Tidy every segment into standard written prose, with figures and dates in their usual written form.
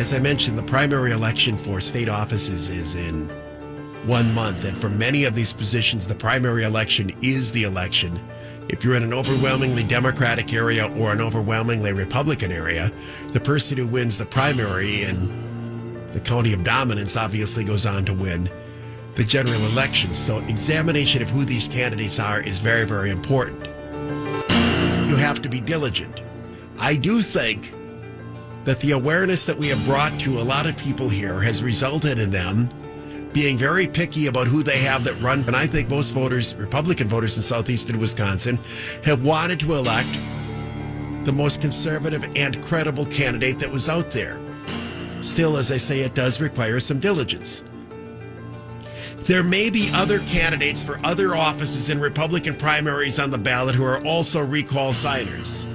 as I mentioned, the primary election for state offices is in 1 month. And for many of these positions, the primary election is the election. If you're in an overwhelmingly Democratic area or an overwhelmingly Republican area, the person who wins the primary in the county of dominance obviously goes on to win the general election. So examination of who these candidates are is very, very important. You have to be diligent. I do think that the awareness that we have brought to a lot of people here has resulted in them being very picky about who they have that run. And I think most voters, Republican voters in southeastern Wisconsin, have wanted to elect the most conservative and credible candidate that was out there. Still, as I say, it does require some diligence. There may be other candidates for other offices in Republican primaries on the ballot who are also recall signers.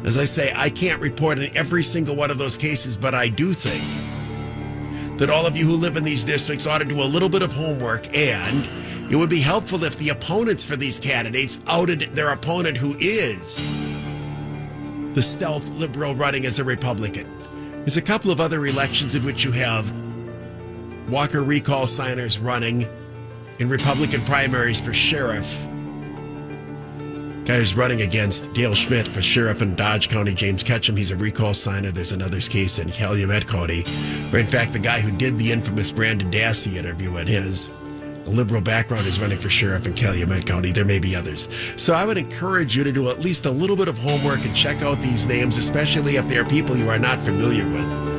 As I say, I can't report on every single one of those cases, but I do think that all of you who live in these districts ought to do a little bit of homework, and it would be helpful if the opponents for these candidates outed their opponent who is the stealth liberal running as a Republican. There's a couple of other elections in which you have Walker recall signers running in Republican primaries for sheriff. Guy who's running against Dale Schmidt for sheriff in Dodge County, James Ketchum, he's a recall signer. There's another case in Calumet County, where in fact the guy who did the infamous Brandon Dassey interview and his liberal background is running for sheriff in Calumet County. There may be others. So I would encourage you to do at least a little bit of homework and check out these names, especially if they are people you are not familiar with.